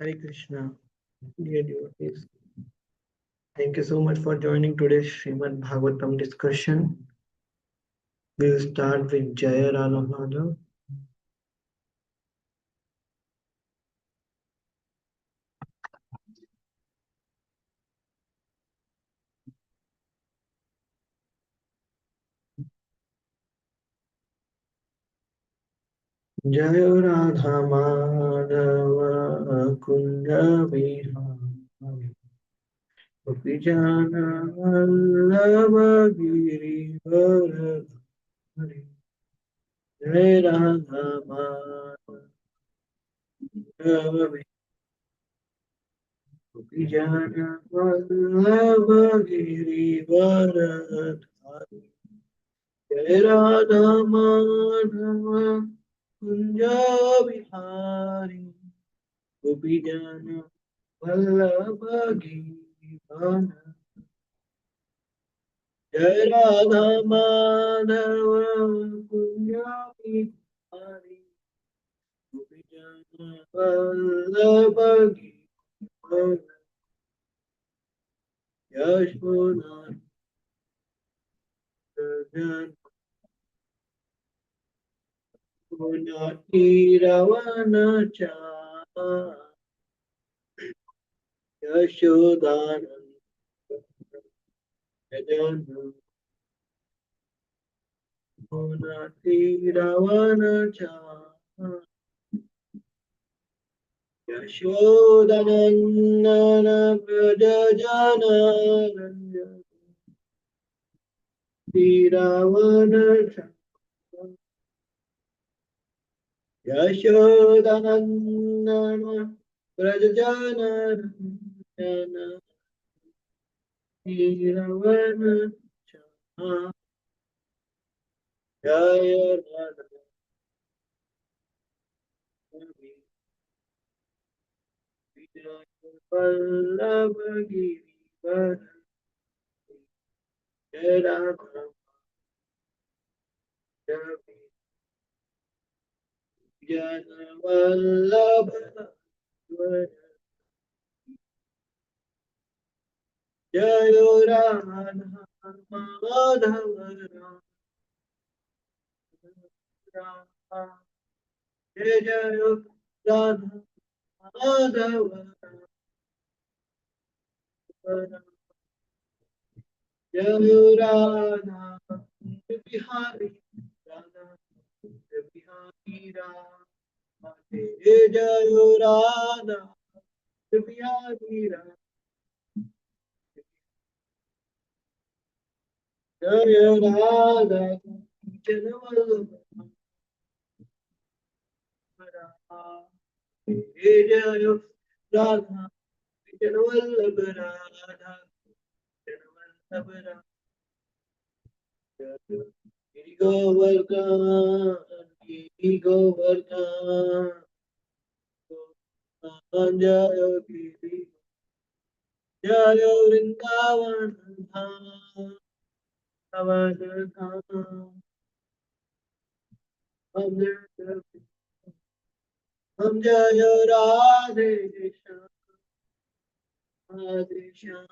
Hare Krishna, dear devotees. Thank you so much for joining today's Srimad Bhagavatam discussion. We'll start with Jaya Radha Madhav. Jaya Radha Madhava Kunja Vihari Gopijana Vallabha Giri Varadhari Jaya Radha Madhava Gopijana Vallabha Giri Varadhari Jai Radha Madhava Kunja Bihari Gopijana Vallabha Givana Jai Radha Madhava Kunja Bihari Gopijana Vallabha Givana Yashoda Gunati Ravana Cha Yashodananda Jajana Gunati Ravana Cha Yashodanandana Prajajana Ravana Cha Yashodanandana Prajajana Ravana Cha Jaya Radha Vallabha Giri Jaya Vallabha Jaya Radha Madhava Radha Jaya Jaya Radha Madhava Radha Jaya Radha Bihari Radha Bihari Radha Jaya Jaya Radha Bihari Radha Jaya Radha Janavallabha Radha Jaya Radha Janavallabha Radha Janavallabha Radha Giri Govardhan Giri Govardhan Jaya Giri Jaya Vrindavan Dham Avadham Ham Jaya Radhe Shyam Radhe Shyam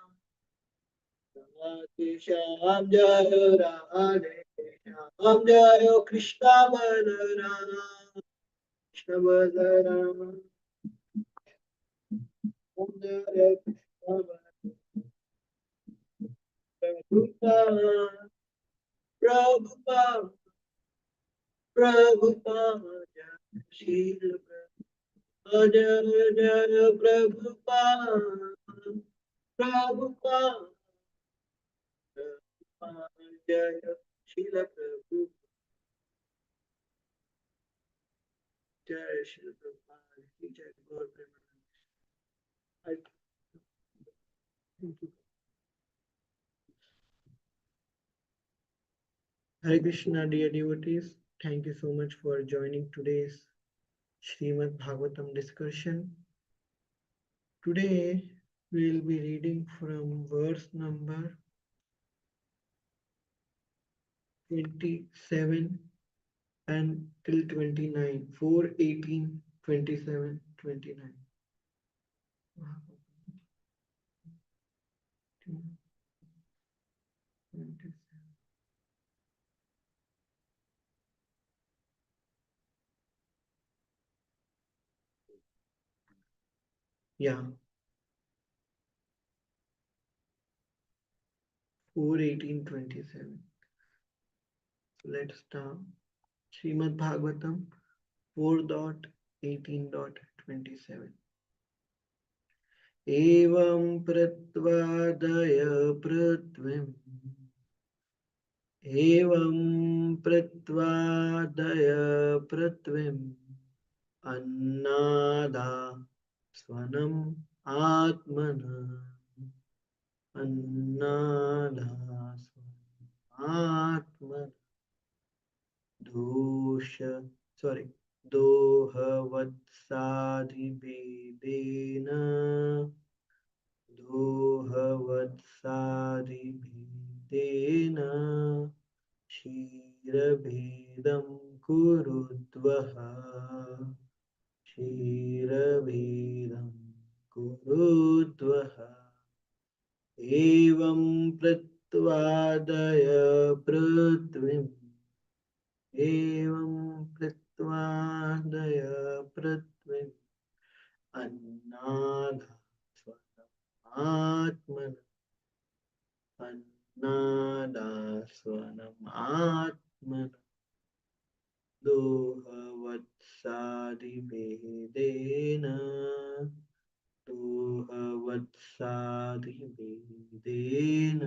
Radhe Shyam Jaya Radhe Shyam Jaya Krishna Balaram Krishna Balaram Om Jaya Krishna Balaram Prabhupada Prabhupada Shila Jaya Jaya Prabhupada Prabhupada Jaya Shila Prabhupada Jaya Shila Prabhupada Jaya Gaur I thank you. Hare Krishna, dear devotees. Thank you so much for joining today's Srimad Bhagavatam discussion. Today we will be reading from verse number 27 and till 29, 4, 18, 27, 29. Yeah, 4:18:27. Let's start. Srimad Bhagavatam 4.18.27. एवं प्रत्वादय पृथ्वीम् एवं प्रत्वादय पृथ्वीम् अन्नादा स्वनम् आत्मन अन्नादा स्वनम् आत्मन दोष sorry दोहवत्सादिभेदेन दोहवत्सादिभेदेन क्षीरभेदं कुरुद्वः क्षीरभेदं कुरुद्वः एवं प्रत्वादय पृथ्वीम् एवं प्रत्वादय पृथ्वीम् अन्नादास्वनम् अन्नादास्वनम् आत्मन दोहवत्सादिभेदेन दोहवत्सादिभेदेन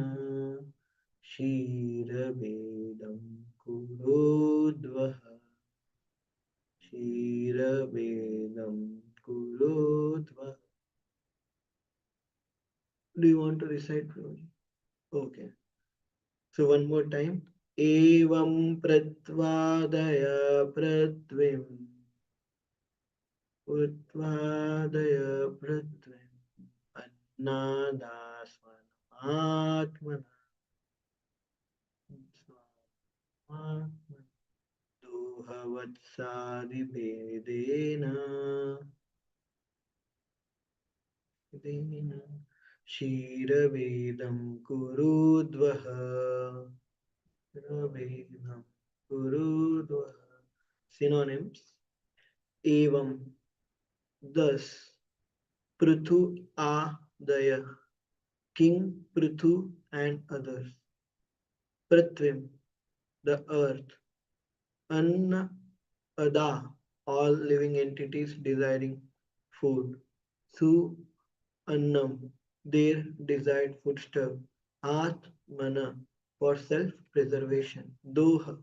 क्षीरभेदं कुरुद्वः क्षीरभेदं कुरुद्वः. Do you want to recite, Rohini? Okay. So one more time. एवं प्रत्वादय पृथ्वीम् उत्पादय पृथ्वीम् अन्नादास्वनमात्मना स्वात्मना दोहवत्सादिभेदेन क्षीरभेदं कुरुद्वः क्षीरभेदं कुरुद्वः. Synonyms. Evam, thus. Prithu Adaya, King Prithu and others. Prithvim, the earth. Anna, Ada, all living entities desiring food. Su, Annam, their desired foodstuff. Atmana, for self-preservation. Doha,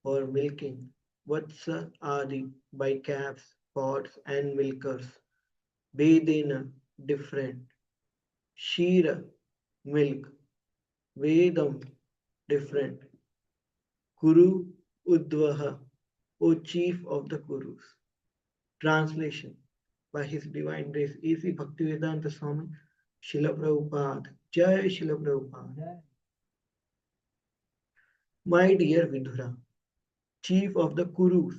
for milking. Vatsa Adi, by calves, pots and milkers. Vedena, different. Shira, milk. Vedam, different. Kuru Udvaha, O chief of the Kurus. Translation by His Divine Grace A.C. Bhaktivedanta Swami Srila Prabhupada. Jai Srila Prabhupada. My dear Vidura, chief of the Kurus,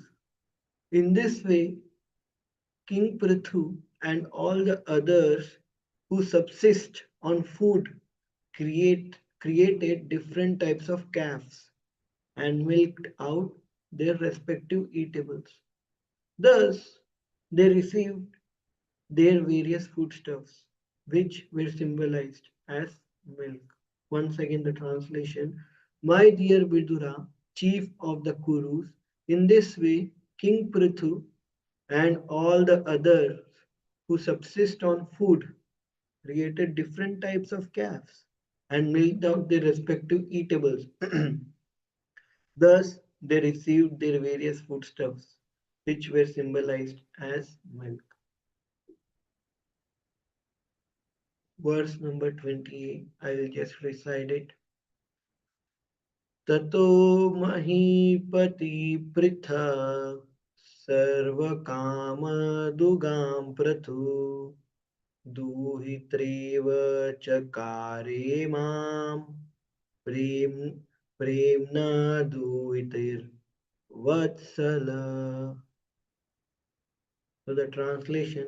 in this way, King Prithu and all the others who subsist on food created different types of calves and milked out their respective eatables. Thus, they received their various foodstuffs, which were symbolized as milk. Once again, the translation. My dear Vidura, chief of the Kurus, in this way, King Prithu and all the others who subsist on food created different types of calves and milked out their respective eatables. Thus, they received their various foodstuffs, which were symbolized as milk. Verse number 28, I will just recite it. ततो महीपति पृथा सर्वकामदुगां प्रथु दुहित्रेव चकारे मां प्रेम प्रेम्णा दुहितैर्वत्सला. So the translation,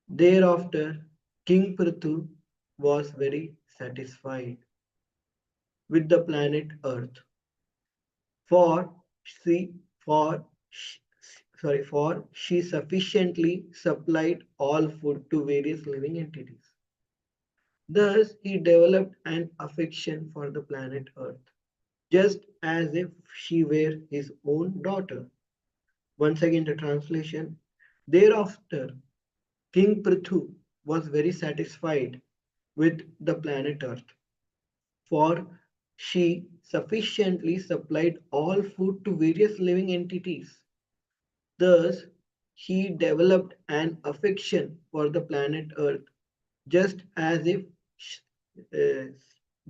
Thereafter, King Prithu was very satisfied with the planet Earth, for she for sh- for she sufficiently supplied all food to various living entities. Thus, he developed an affection for the planet Earth, just as if she were his own daughter. Once again, the translation. Thereafter, King Prithu was very satisfied with the planet Earth, for she sufficiently supplied all food to various living entities. Thus, he developed an affection for the planet Earth, just as if uh,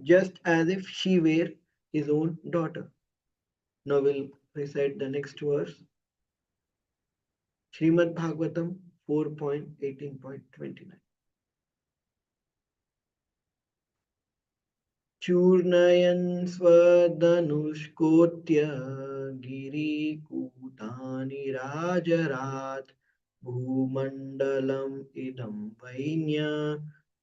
just as if she were his own daughter. Now we'll recite the next verse. Srimad Bhagavatam 4.18.29. चूर्णयन् स्वधनुष्कोट्य गिरिकूटानि राजरात् भूमण्डलम् इदं वैन्य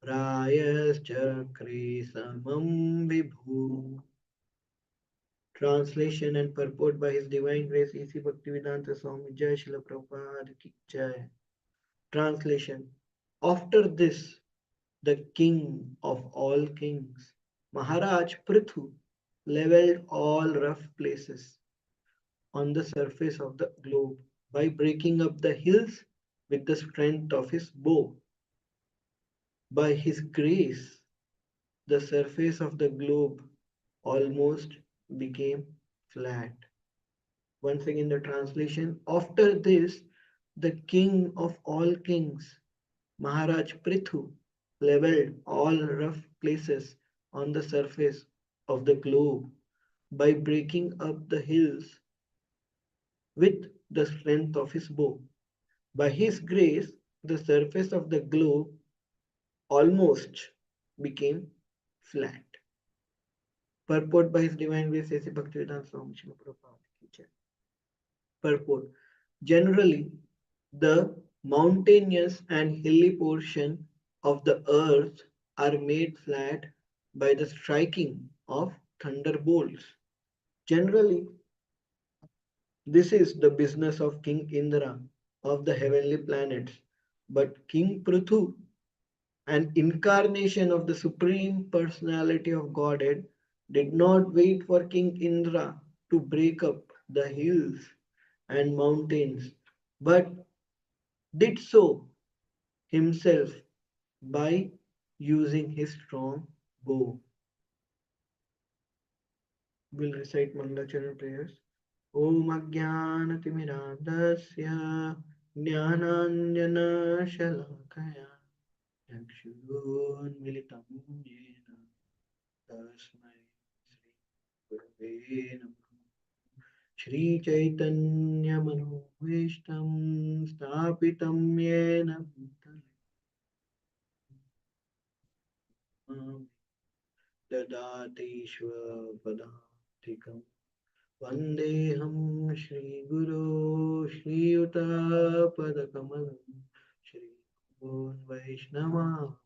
प्रायश्चक्रे समं विभु. Translation and purport by His Divine Grace A.C. Bhaktivedanta Swami Jai Srila Prabhupada Ki Jai. Translation. After this, the king of all kings, Maharaj Prithu, leveled all rough places on the surface of the globe by breaking up the hills with the strength of his bow. By his grace, the surface of the globe almost became flat. Once again, the translation. After this, the king of all kings, Maharaj Prithu, leveled all rough places on the surface of the globe by breaking up the hills with the strength of his bow. By his grace, the surface of the globe almost became flat. Purport by His Divine Grace A.C. Bhaktivedanta Swami Srila Prabhupada. Purport. Generally, the mountainous and hilly portion of the earth are made flat by the striking of thunderbolts. Generally, this is the business of King Indra of the heavenly planets. But King Prithu, an incarnation of the Supreme Personality of Godhead, did not wait for King Indra to break up the hills and mountains, but did so himself by using his strong bow. We'll recite Mangalacharan prayers. Om Ajnanatimirandasya Jnananjana Chakshurunmilitam Yena Tasmai Shri Gurave Namah. Shri Chaitanya Manobhishtam Stapitam Yena Bhutale Dadati Vandeham Shri Guru Shri Utapadakamam Shri Guru Vaishnava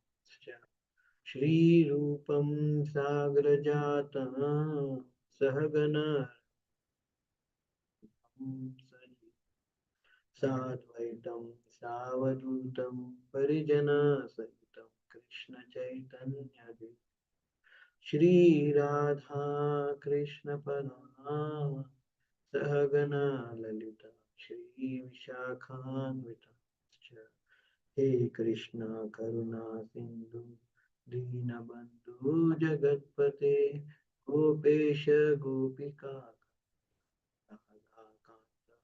Shri Rupam Sagrajata Sahagana Sadvaitam Savadutam Parijana Sahitam Krishna Chaitanya Shri Radha Krishna Padma Sahagana Lalita Shri Vishakhanvitascha He Krishna Karuna Sindhu Dinabandhu Jagatpate Gopesha Gopika Radha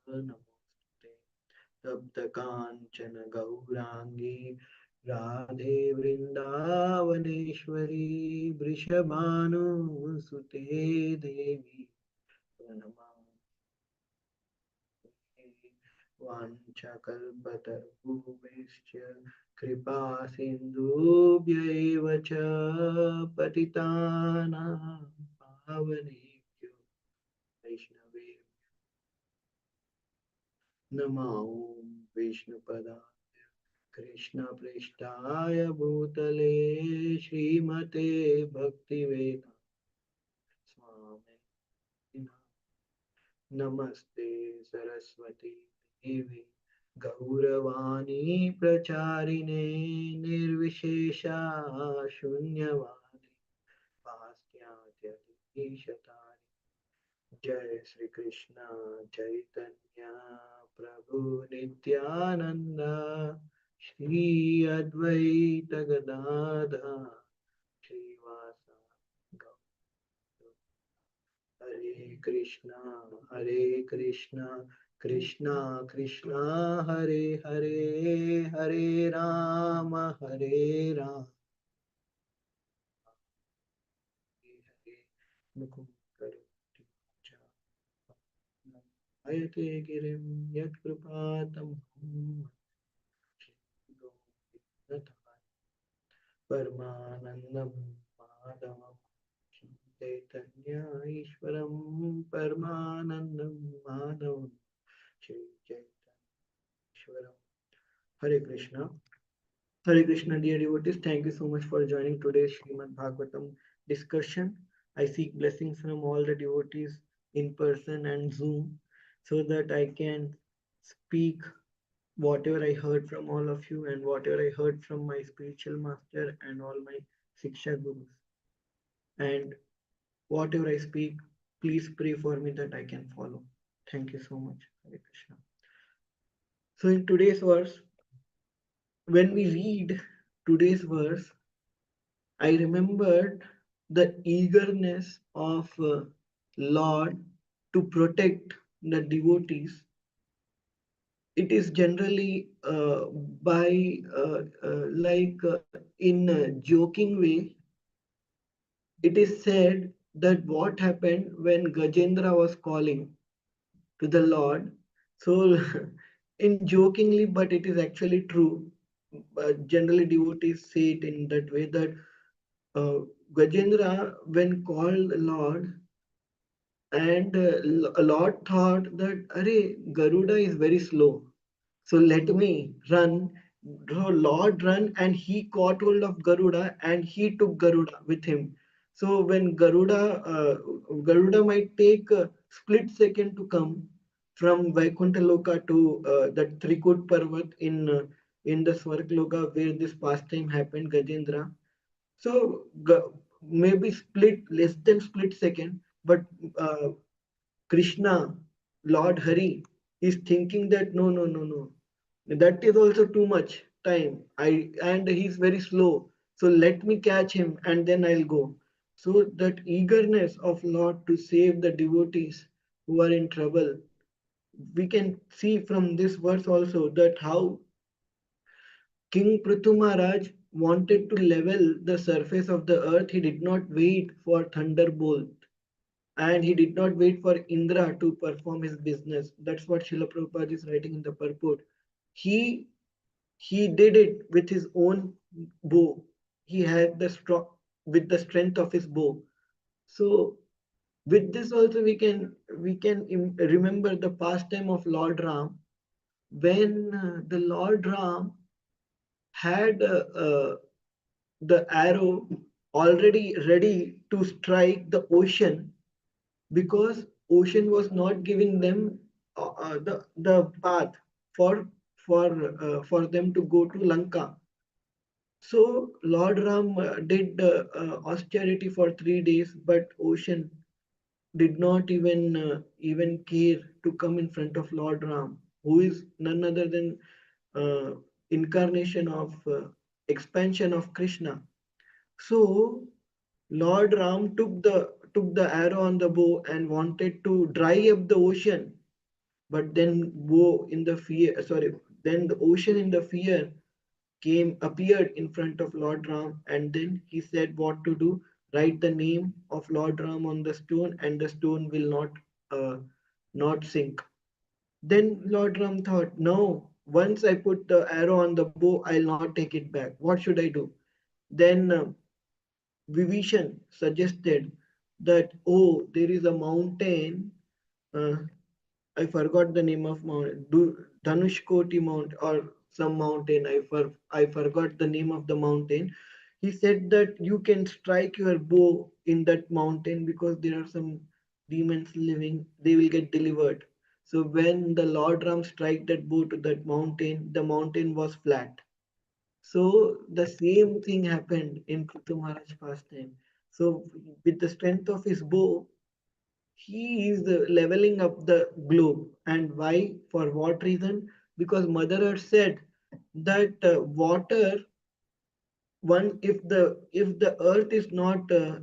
Namaste Tapta Kanchana Gaurangi Radhe Vrindavaneshwari Vrishabhanu Sute Devi Pranamami Vanchakalpatarubhishya Kripa Sindhubhya cha Patitanam Pavanebhyo Vaishnave Namo Vishnupada Krishna पृष्ठाय भूतले श्रीमते भक्तिवेदांत स्वामी नमस्ते सरस्वती देवी गौरवाणी प्रचारिणे निर्विशेषा शून्यवादी पाश्चात्यदेशतारिणे जय श्री कृष्ण चैतन्य प्रभु नित्यानंद श्री अद्वैत गदाधर श्रीवासा हरे कृष्णा कृष्णा कृष्णा हरे हरे हरे राम हरे मुकुंद अयते गिरिं यत्कृपातं परमानन्दं माधवं चैतन्य ईश्वरं परमानन्दं माधवं Shri चैतन्येश्वरम् Hare Krishna. Hare Krishna, dear devotees. Thank you so much for joining today's Srimad Bhagavatam discussion. I seek blessings from all the devotees in person and Zoom so that I can speak whatever I heard from all of you and whatever I heard from my spiritual master and all my Siksha Gurus. And whatever I speak, please pray for me that I can follow. Thank you so much. Hare Krishna. So, in today's verse, when we read today's verse, I remembered the eagerness of Lord to protect the devotees. It is generally by in a joking way. It is said that what happened when Gajendra was calling to the Lord. So, in jokingly, but it is actually true. Generally, devotees say it in that way that uh, Gajendra, when called Lord, and Lord thought that, Arey, Garuda is very slow. So let me run. So Lord run and he caught hold of Garuda and he took Garuda with him. So when Garuda might take a split second to come from Vaikuntha Loka to that Trikut Parvat in the Swargloka where this pastime happened, Gajendra. So maybe split less than split second, but uh, Krishna, Lord Hari, is thinking that no, no, no, no. That is also too much time. And he's very slow. So let me catch him and then I'll go. So that eagerness of Lord to save the devotees who are in trouble, we can see from this verse also that how King Prithu Maharaj wanted to level the surface of the earth. He did not wait for thunderbolt and he did not wait for Indra to perform his business. That's what Srila Prabhupada is writing in the purport. He he did it with his own bow. He had the strong with the strength of his bow. So with this also we can remember the pastime of Lord Ram when the Lord Ram had the arrow already ready to strike the ocean because ocean was not giving them the path for for them to go to Lanka. So Lord Ram did austerity for 3 days, but ocean did not even care to come in front of Lord Ram, who is none other than uh, incarnation of expansion of Krishna. So Lord Ram took the arrow on the bow and wanted to dry up the ocean, but then woe in the fear, sorry, then the ocean in the fear came appeared in front of Lord Ram, and then he said what to do. Write the name of Lord Ram on the stone, and the stone will not sink. Then Lord Ram thought, no, once I put the arrow on the bow, I'll not take it back. What should I do? Then Vibhishan suggested that, oh, there is a mountain. Uh, I forgot the name of mountain, Dhanushkoti Mount or some mountain. I forgot the name of the mountain. He said that you can strike your bow in that mountain because there are some demons living. They will get delivered. So when the Lord Ram strike that bow to that mountain, the mountain was flat. So the same thing happened in Prithu Maharaj past time. So with the strength of his bow, he is leveling up the globe. And why? For what reason? Because Mother Earth said that water, one, if the earth is not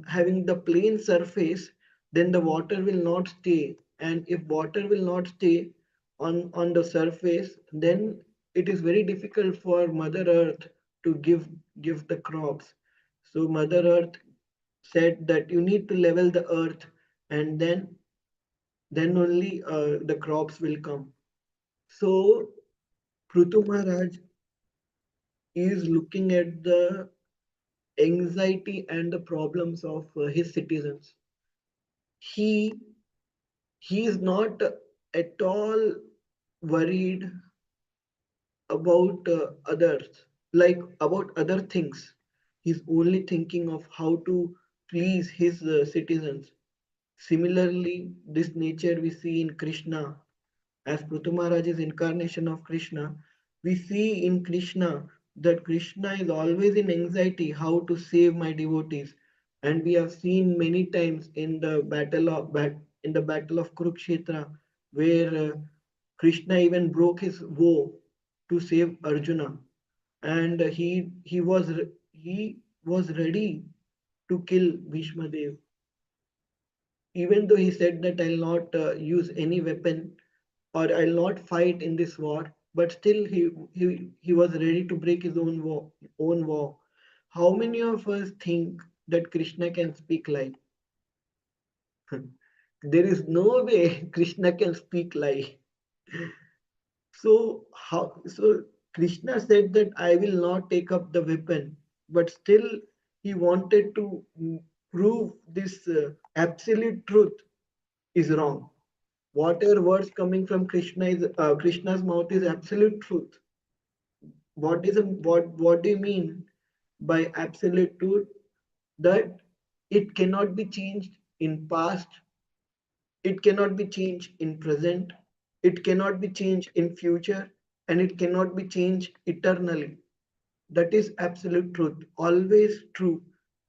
having the plain surface, then the water will not stay, and if water will not stay on the surface, then it is very difficult for Mother Earth to give the crops. So Mother Earth said that you need to level the earth, and then only the crops will come. So Prutu Maharaj is looking at the anxiety and the problems of his citizens. He he is not at all worried about others, like about other things. He's only thinking of how to please his citizens. Similarly, this nature we see in Krishna. As Prithu Maharaj is incarnation of Krishna, we see in Krishna that Krishna is always in anxiety how to save my devotees, and we have seen many times in the battle of Kurukshetra, where Krishna even broke his vow to save Arjuna, and he was ready to kill Bhishma Dev, even though he said that I'll not use any weapon or I'll not fight in this war, but still he was ready to break his own war. How many of us think that Krishna can speak lie? There is no way Krishna can speak lie. So Krishna said that I will not take up the weapon, but still he wanted to prove this absolute truth is wrong. Whatever words coming from Krishna's mouth is absolute truth. What do you mean by absolute truth? That it cannot be changed in past, it cannot be changed in present, it cannot be changed in future, and it cannot be changed eternally. That is absolute truth, always true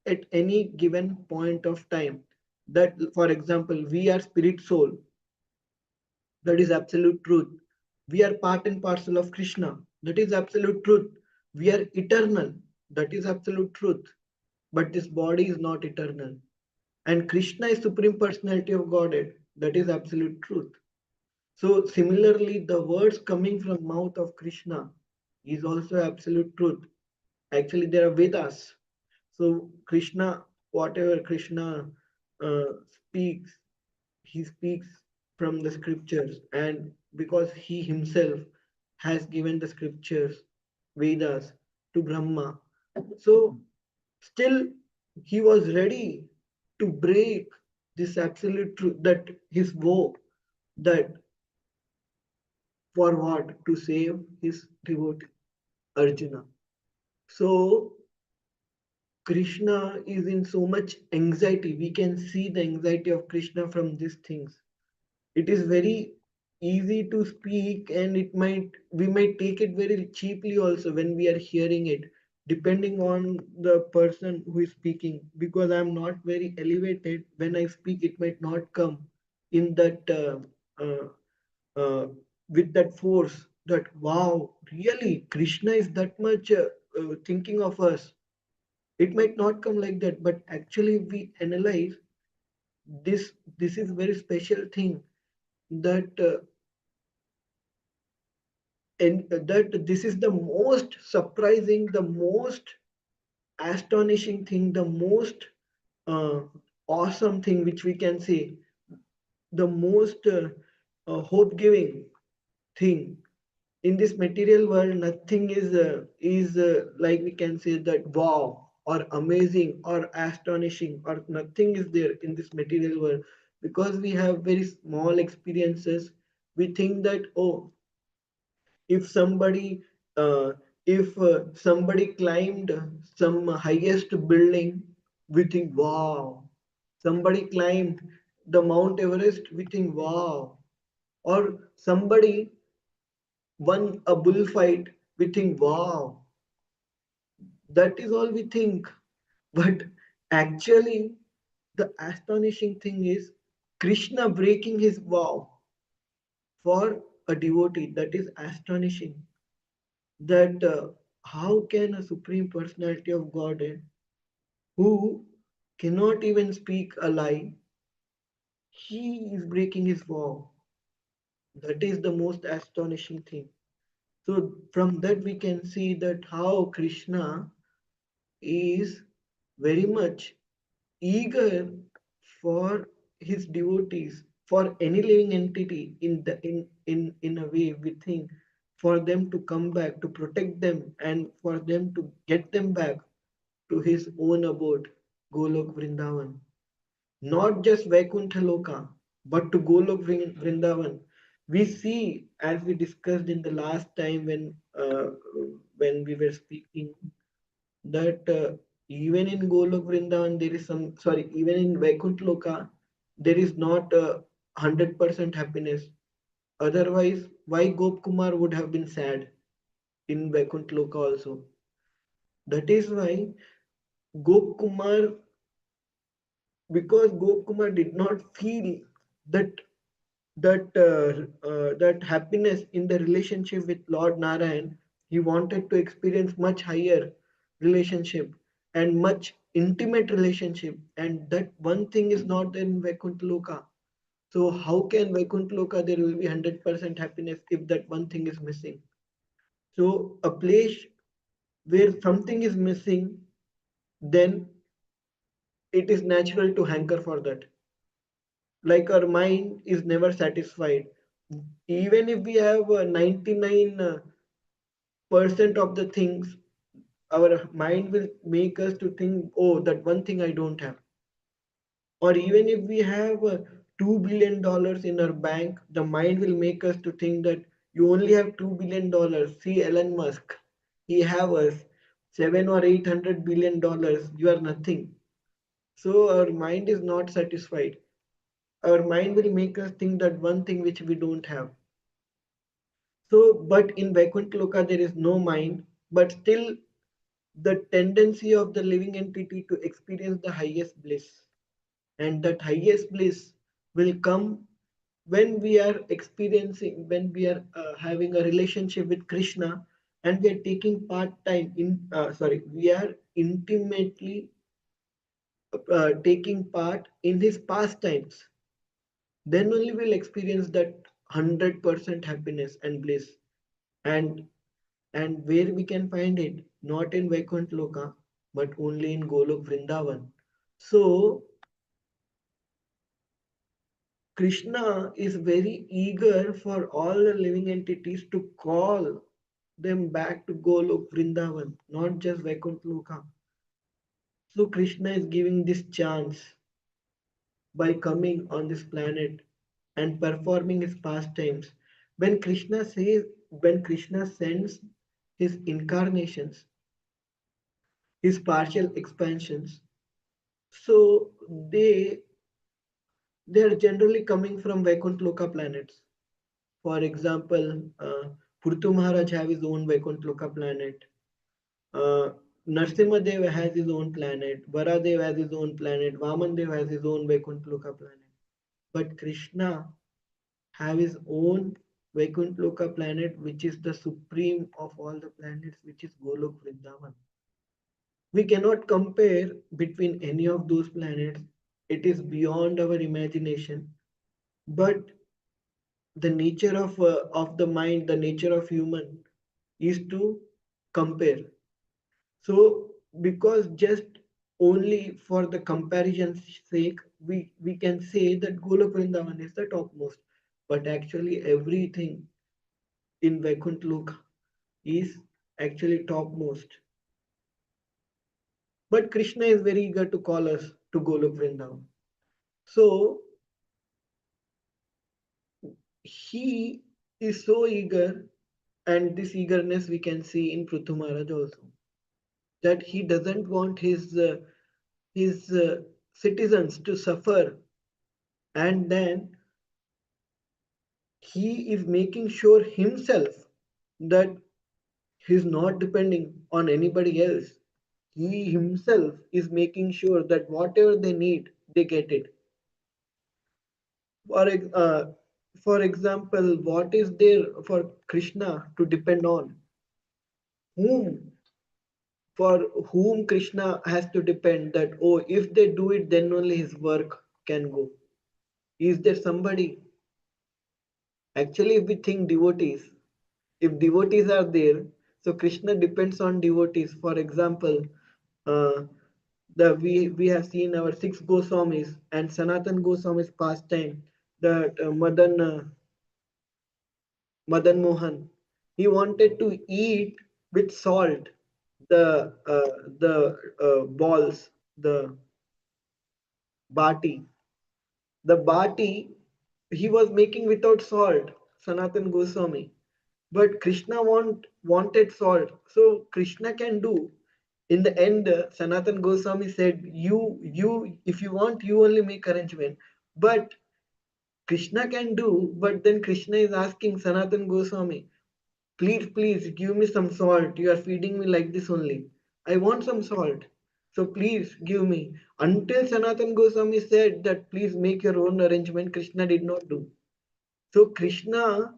at any given point of time. That, for example, we are spirit soul. That is absolute truth. We are part and parcel of Krishna. That is absolute truth. We are eternal. That is absolute truth. But this body is not eternal. And Krishna is Supreme Personality of Godhead. That is absolute truth. So similarly, the words coming from mouth of Krishna is also absolute truth. Actually, there are Vedas. So Krishna, whatever Krishna speaks, he speaks from the scriptures, and because he himself has given the scriptures, Vedas, to Brahma, so still he was ready to break this absolute truth, that his vow, that for what? To save his devotee Arjuna. So Krishna is in so much anxiety. We can see the anxiety of Krishna from these things. It is very easy to speak, and it might we might take it very cheaply also when we are hearing it, depending on the person who is speaking. Because I'm not very elevated, when I speak it might not come in that uh, uh, with that force, that wow, really Krishna is that much thinking of us. It might not come like that, but actually we analyze this is very special thing, that and that this is the most surprising, the most astonishing thing, the most uh, awesome thing which we can say, the most hope-giving thing in this material world. Nothing is like we can say that wow or amazing or astonishing, or nothing is there in this material world, because we have very small experiences. We think that, oh, if somebody Uh, if somebody climbed some highest building, we think, wow. Somebody climbed the Mount Everest, we think, wow. Or somebody won a bullfight, we think, wow. That is all we think. But actually, the astonishing thing is Krishna breaking his vow for a devotee. That is astonishing. That how can a supreme personality of Godhead who cannot even speak a lie, he is breaking his vow. That is the most astonishing thing. So from that we can see that how Krishna is very much eager for his devotees, for any living entity in a way we think, for them to come back, to protect them, and for them to get them back to his own abode, Golok Vrindavan. Not just Vaikuntha Loka, but to Golok Vrindavan. We see, as we discussed in the last time when we were speaking, that even in Golok Vrindavan there is some, sorry, even in Vaikuntha Loka there is not 100% happiness. Otherwise, why Gop Kumar would have been sad in Vaikuntha Loka also? That is why Gop Kumar, because Gopkumar did not feel that that happiness in the relationship with Lord Narayan, he wanted to experience much higher relationship and much intimate relationship, and that one thing is not there in Vaikuntha Loka. So how can Vaikuntha Loka there will be 100% happiness if that one thing is missing? So a place where something is missing, then it is natural to hanker for that. Like our mind is never satisfied, even if we have 99% of the things, our mind will make us to think, oh, that one thing I don't have. Or even if we have $2 billion in our bank, the mind will make us to think that you only have $2 billion. See Elon Musk, he have us 7 or 800 billion dollars, you are nothing. So our mind is not satisfied. Our mind will make us think that one thing which we don't have. So, but in Vaikuntha Loka, there is no mind, but still the tendency of the living entity to experience the highest bliss. And that highest bliss will come when we are experiencing, when we are having a relationship with Krishna, and we are taking part time in, we are intimately taking part in his pastimes. Then only we'll experience that 100% happiness and bliss. And where we can find it, not in Vaikuntha Loka, but only in Golok Vrindavan. So Krishna is very eager for all the living entities to call them back to Golok Vrindavan, not just Vaikuntha Loka. So Krishna is giving this chance by coming on this planet and performing his pastimes. When Krishna sends his incarnations, his partial expansions, so they are generally coming from Vaikuntha Loka planets. For example, Purtu Maharaj have his own Vaikuntha Loka planet. Uh, Narsimha Dev has his own planet. Varadev has his own planet. Vaman Dev has his own Vaikuntha Loka planet. But Krishna have his own Vaikuntha Loka planet, which is the supreme of all the planets, which is Golok Vrindavan. We cannot compare between any of those planets. It is beyond our imagination. But the nature of the mind, the nature of human is to compare. So because just only for the comparison's sake, we can say that Golok Vrindavan is the topmost. But actually everything in Vaikuntha Loka is actually topmost. But Krishna is very eager to call us to Golok Vrindavan. So he is so eager And this eagerness we can see in Prithu Maharaj also, that he doesn't want his citizens to suffer, and then he is making sure himself that he's not depending on anybody else. He himself is making sure that whatever they need, they get it. For for example, what is there for Krishna to depend on? Whom for whom Krishna has to depend, that oh, if they do it, then only his work can go. Is there somebody? Actually, if we think devotees, if devotees are there, so Krishna depends on devotees. For example, uh, the we have seen our six Goswamis and Sanatan Goswami's pastime, that Madan Mohan, he wanted to eat with salt the balls, the bati. The bati he was making without salt, Sanatan Goswami. But Krishna wanted salt. So Krishna can do. In the end, Sanatan Goswami said, if you want, you only make arrangement. But Krishna can do, but then Krishna is asking Sanatan Goswami, please give me some salt. You are feeding me like this only. I want some salt. So please give me. Until Sanatan Goswami said that please make your own arrangement, Krishna did not do. So Krishna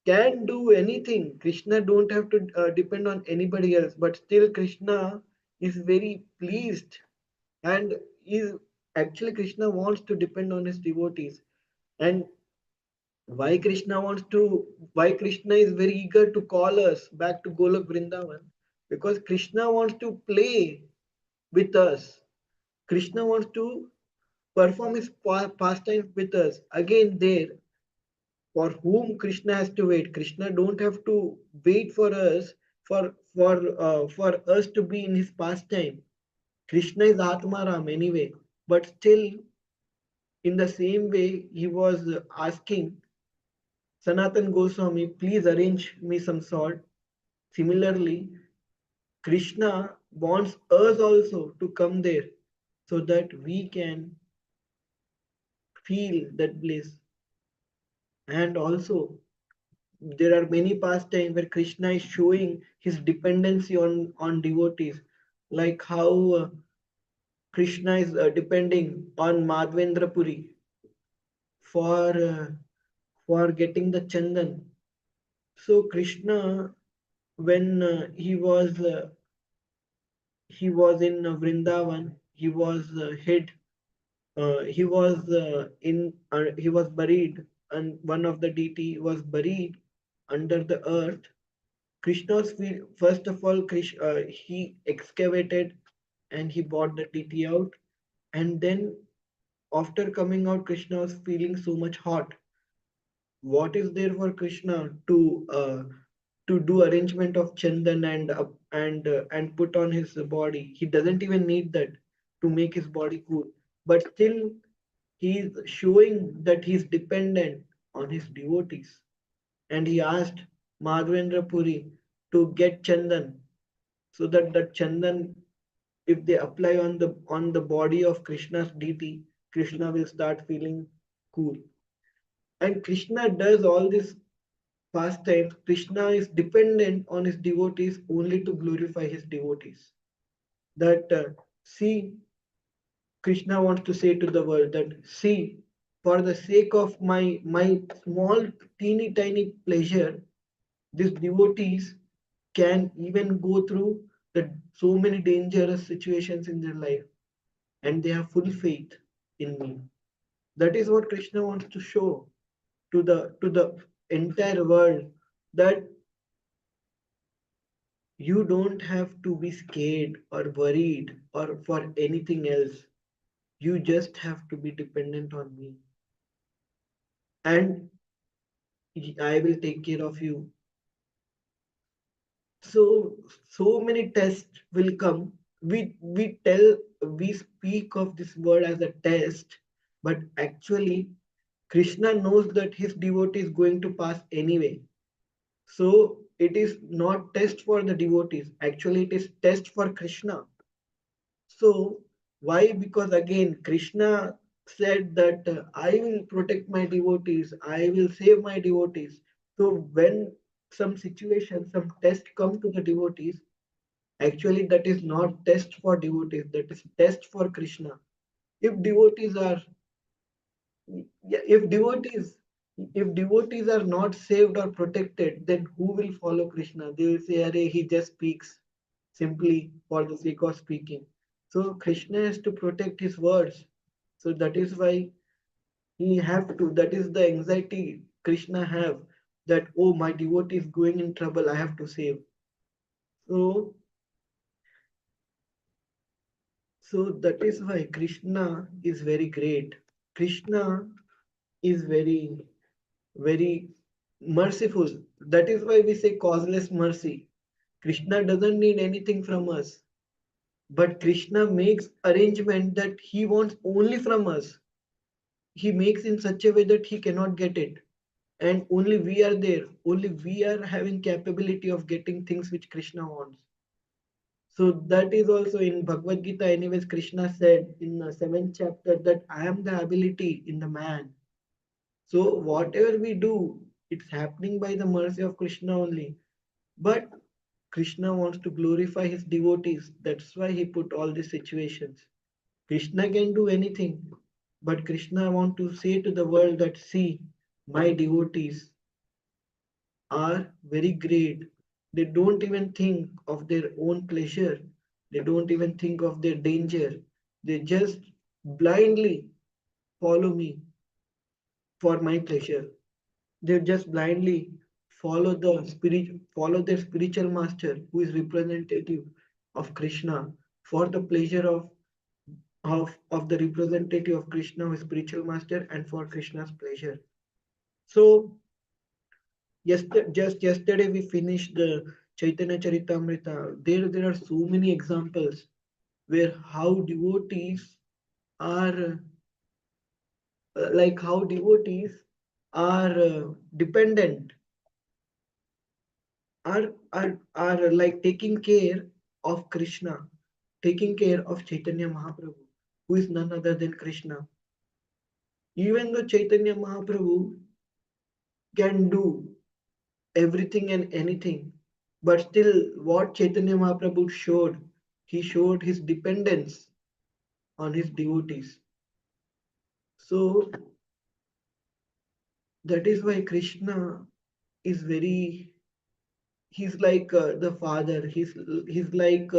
can do anything. Krishna don't have to depend on anybody else. But still Krishna is very pleased, and is actually Krishna wants to depend on his devotees. And why Krishna is very eager to call us back to Golok Vrindavan, because Krishna wants to play with us. Krishna wants to perform his pastime with us. Again, there, for whom Krishna has to wait. Krishna don't have to wait for us for us to be in his pastime. Krishna is Atmaram anyway, but still, in the same way, he was asking Sanatan Goswami, please arrange me some salt. Similarly, Krishna wants us also to come there so that we can feel that bliss. And also, there are many pastimes where Krishna is showing his dependency on devotees, like how Krishna is depending on Madhvendra Puri for for getting the chandan. So Krishna, when he was in Vrindavan, he was hid. He was buried, and one of the deity was buried under the earth. Krishna's first of all, he excavated and he brought the deity out, and then after coming out, Krishna was feeling so much hot. What is there for Krishna to do arrangement of chandan and put on his body? He doesn't even need that to make his body cool. But still, he is showing that he is dependent on his devotees. And he asked Madhvendra Puri to get chandan, so that the chandan, if they apply on the body of Krishna's deity, Krishna will start feeling cool. And Krishna does all this pastime. Krishna is dependent on his devotees only to glorify his devotees. That see, Krishna wants to say to the world that see, for the sake of my small teeny tiny pleasure, these devotees can even go through so many dangerous situations in their life, and they have full faith in me. That is what Krishna wants to show to the entire world, that you don't have to be scared or worried or for anything else. You just have to be dependent on me, and I will take care of you. So many tests will come. We speak of this word as a test, but actually Krishna knows that his devotee is going to pass anyway. So it is not test for the devotees. Actually, it is test for Krishna. So why? Because again, Krishna said that I will protect my devotees, I will save my devotees. So when some situation, some test come to the devotees, actually that is not test for devotees, that is test for Krishna. If devotees are, yeah, if devotees are not saved or protected, then who will follow Krishna? They will say, "Arey, he just speaks simply for the sake of speaking." So Krishna has to protect his words. So that is why he have to. That is the anxiety Krishna have, that oh, my devotee is going in trouble, I have to save. So so that is why Krishna is very great. Krishna is very merciful. That is why we say causeless mercy. Krishna doesn't need anything from us, but Krishna makes arrangement that he wants only from us. He makes in such a way that he cannot get it, and only we are there. Only we are having capability of getting things which Krishna wants. So that is also in Bhagavad Gita. Anyways, Krishna said in the seventh chapter that I am the ability in the man. So whatever we do, it's happening by the mercy of Krishna only. But Krishna wants to glorify his devotees. That's why he put all these situations. Krishna can do anything, but Krishna wants to say to the world that see, my devotees are very great. They don't even think of their own pleasure. They don't even think of their danger. They just blindly follow me for my pleasure. They just blindly follow their spiritual master who is representative of Krishna for the pleasure of the representative of Krishna who is spiritual master and for Krishna's pleasure. So just yesterday we finished the Chaitanya Charitamrita. There are so many examples where how devotees are how devotees are dependent are like taking care of Krishna, taking care of Chaitanya Mahaprabhu, who is none other than Krishna. Even though Chaitanya Mahaprabhu can do everything and anything, but still what Chaitanya Mahaprabhu showed, he showed his dependence on his devotees. So that is why Krishna is very, he's like the father, he's like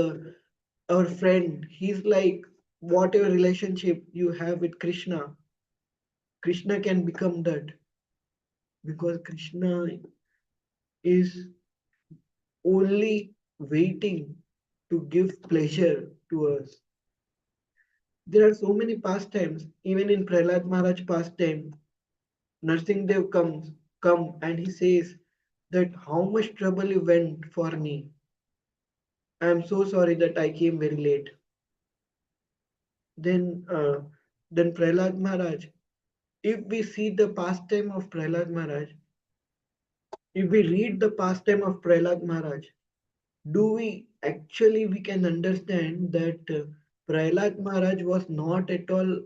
our friend. He's like whatever relationship you have with Krishna, Krishna can become that because Krishna is only waiting to give pleasure to us. There are so many pastimes, even in Prahlad Maharaj pastime, Narsimhadev come and he says that how much trouble you went for me. I am so sorry that I came very late. Then then Prahlad Maharaj, if we see the pastime of Prahlad Maharaj, if we read the pastime of Prahlad Maharaj, do we actually we can understand that Prahlad Maharaj was not at all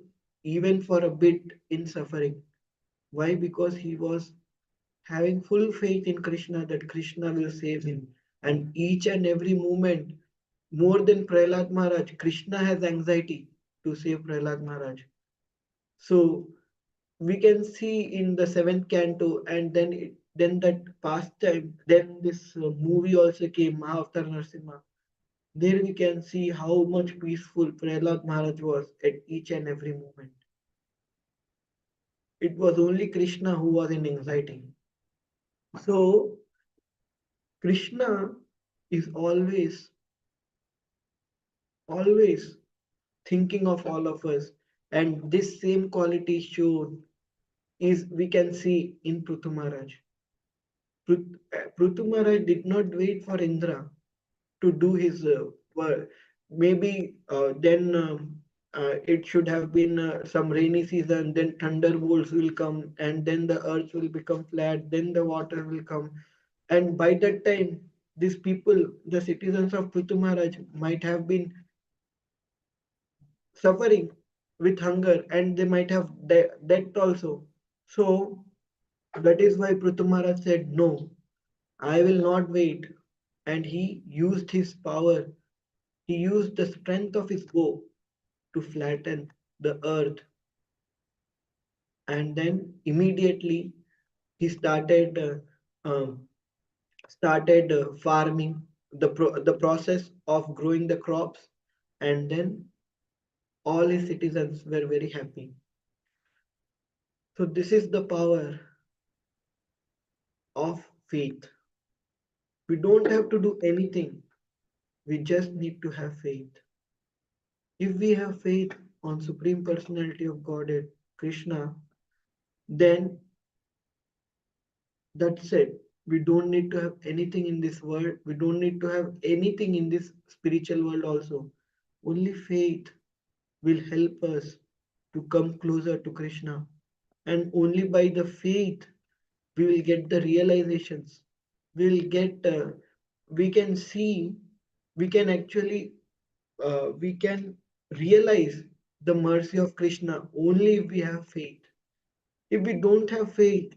even for a bit in suffering. Why? Because he was having full faith in Krishna that Krishna will save him. And each and every moment, more than Prahlad Maharaj, Krishna has anxiety to save Prahlad Maharaj. So we can see in the seventh canto, and then that pastime, then this movie also came, Mahavatar Narsimha. There we can see how much peaceful Prahlad Maharaj was at each and every moment. It was only Krishna who was in anxiety. So Krishna is always thinking of all of us, and this same quality shown is we can see in Prithu Maharaj. Prithu Maharaj did not wait for Indra to do his work. Maybe then it should have been some rainy season, then thunderbolts will come, and then the earth will become flat, then the water will come. And by that time, these people, the citizens of Prithu Maharaj, might have been suffering with hunger and they might have death also. So that is why Prithu Maharaj said, no, I will not wait. And he used his power, he used the strength of his bow to flatten the earth. And then immediately he started farming, the process of growing the crops, and then all his citizens were very happy. So this is the power of faith. We don't have to do anything. We just need to have faith. If we have faith on Supreme Personality of Godhead, Krishna, then that's it. We don't need to have anything in this world. We don't need to have anything in this spiritual world also. Only faith will help us to come closer to Krishna. And only by the faith we will get the realizations. We'll get, we can see, we can actually, we can realize the mercy of Krishna only if we have faith. If we don't have faith,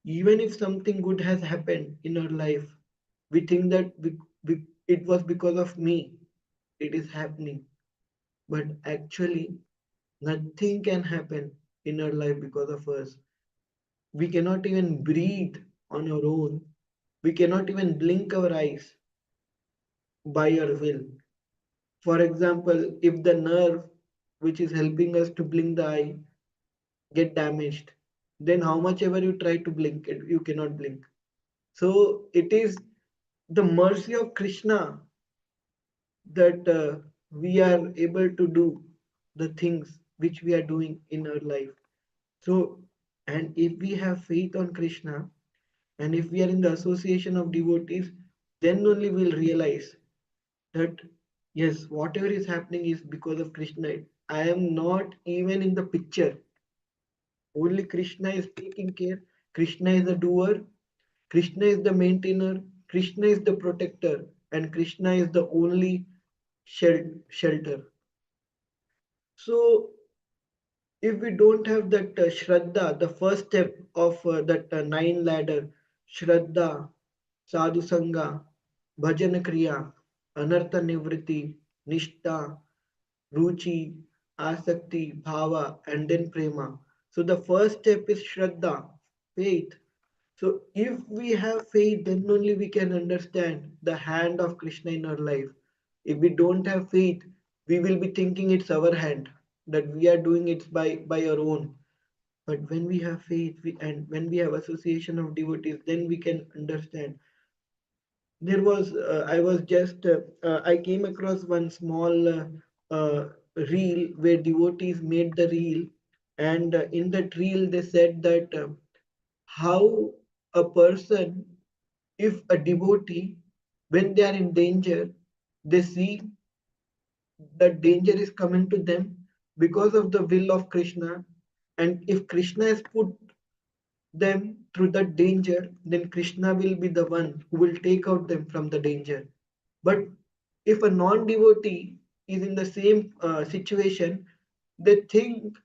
even if something good has happened in our life, we think that it was because of me, it is happening. But actually, nothing can happen in our life because of us. We cannot even breathe on our own. We cannot even blink our eyes by our will. For example, if the nerve which is helping us to blink the eye get damaged, then how much ever you try to blink it, you cannot blink. So it is the mercy of Krishna that we are able to do the things which we are doing in our life. So, and if we have faith on Krishna, and if we are in the association of devotees, then only we'll realize that yes, whatever is happening is because of Krishna. I am not even in the picture. Only Krishna is taking care. Krishna is the doer. Krishna is the maintainer. Krishna is the protector. And Krishna is the only shelter. So if we don't have that Shraddha, the first step of that nine ladder, Shraddha, Sadhu Sangha, Bhajan Kriya, Anartha Nivriti, Nishta, Ruchi, Asakti, Bhava, and then Prema. So the first step is Shraddha, faith. So if we have faith, then only we can understand the hand of Krishna in our life. If we don't have faith, we will be thinking it's our hand, that we are doing it by our own. But when we have faith and when we have association of devotees, then we can understand. There was, I came across one small reel where devotees made the reel, and in that reel they said that how a person, if a devotee, when they are in danger, they see that danger is coming to them because of the will of Krishna. And if Krishna has put them through that danger, then Krishna will be the one who will take out them from the danger. But if a non-devotee is in the same situation, they think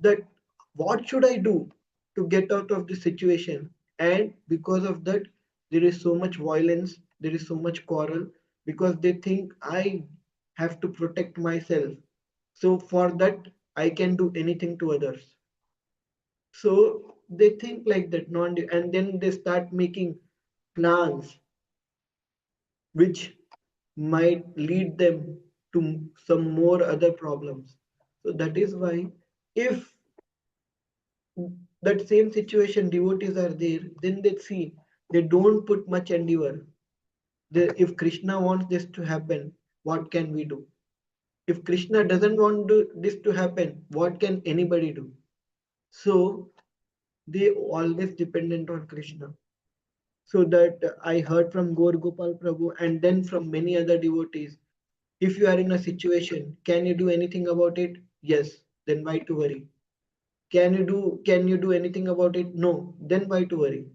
that what should I do to get out of this situation? And because of that, there is so much violence, there is so much quarrel, because they think I have to protect myself. So for that, I can do anything to others. So they think like that, and then they start making plans which might lead them to some more other problems. So that is why, if that same situation devotees are there, then they see they don't put much endeavor. If Krishna wants this to happen, what can we do? If Krishna doesn't want this to happen, what can anybody do? So they always dependent on Krishna. So that I heard from Gaur Gopal Prabhu and then from many other devotees. If you are in a situation, can you do anything about it? Yes. Then why to worry? Can you do anything about it? No. Then why to worry?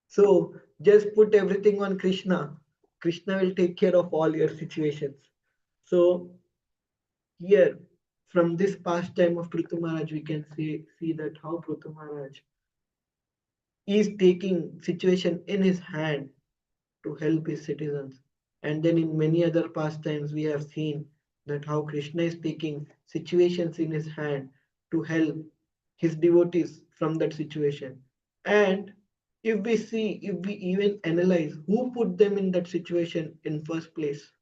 So Just put everything on Krishna. Krishna will take care of all your situations. So here, from this pastime of Prithu Maharaj, we can see that how Prithu Maharaj is taking situation in his hand to help his citizens. And then in many other pastimes, we have seen that how Krishna is taking situations in his hand to help his devotees from that situation. And if we even analyze who put them in that situation in first place,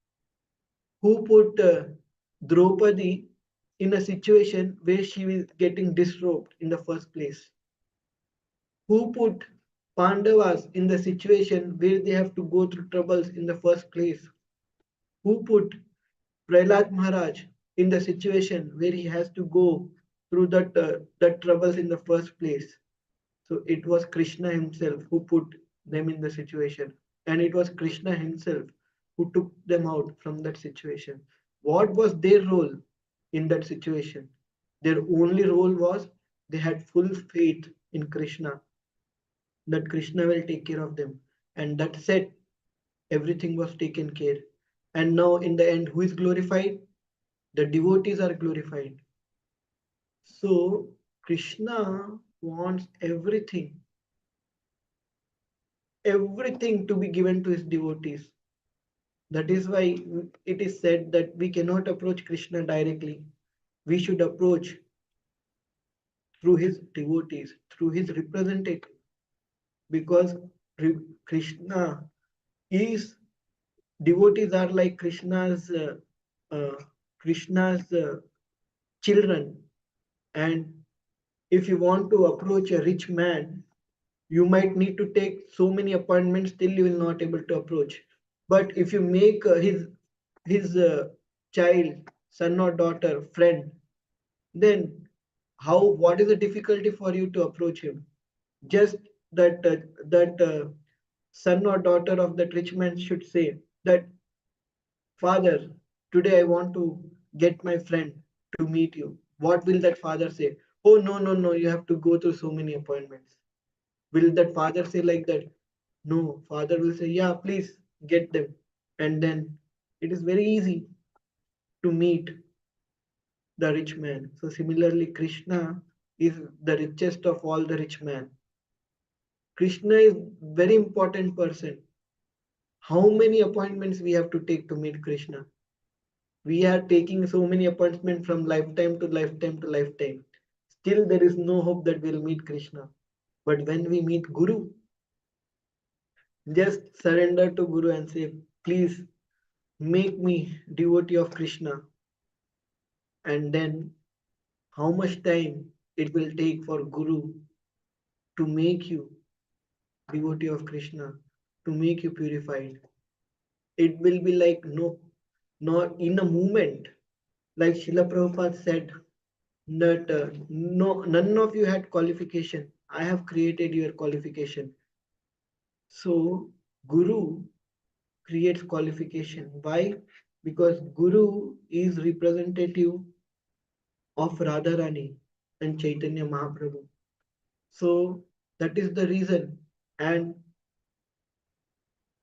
who put Draupadi in a situation where she was getting disrobed in the first place, who put Pandavas in the situation where they have to go through troubles in the first place, who put Prahlad Maharaj in the situation where he has to go through that troubles in the first place. So it was Krishna himself who put them in the situation, and it was Krishna himself who took them out from that situation. What was their role in that situation? Their only role was they had full faith in Krishna, that Krishna will take care of them. And that said, everything was taken care. And now, in the end, who is glorified? The devotees are glorified. So, Krishna wants everything to be given to his devotees. That is why it is said that we cannot approach Krishna directly. We should approach through his devotees, through his representative, because Krishna is devotees are like uh, Krishna's children. And if you want to approach a rich man, you might need to take so many appointments till you will not able to approach. But if you make his child, son or daughter, friend, then how what is the difficulty for you to approach him? Just that son or daughter of that rich man should say that, Father, today I want to get my friend to meet you. What will that father say? Oh, no, no, no, you have to go through so many appointments. Will that father say like that? No, father will say, yeah, please get them. And then it is very easy to meet the rich man. So similarly, Krishna is the richest of all the rich men. Krishna is very important person. How many appointments we have to take to meet Krishna? We are taking so many appointments from lifetime to lifetime to lifetime. Still, there is no hope that we'll meet Krishna. But when we meet Guru, just surrender to Guru and say, please make me devotee of Krishna. And then, how much time it will take for Guru to make you devotee of Krishna, to make you purified? It will be like no, not in a moment. Like Srila Prabhupada said, that no, none of you had qualification. I have created your qualification. So Guru creates qualification. Why? Because Guru is representative of Radharani and Chaitanya Mahaprabhu. So that is the reason. And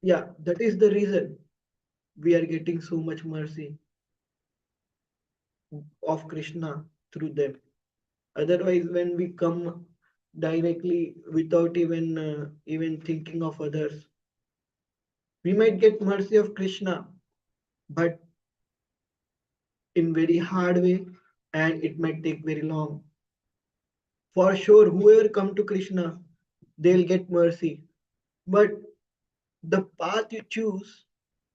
yeah, that is the reason we are getting so much mercy of Krishna through them. Otherwise, when we come directly without even thinking of others, we might get mercy of Krishna, but in very hard way, and it might take very long. For sure, whoever come to Krishna, they'll get mercy. But the path you choose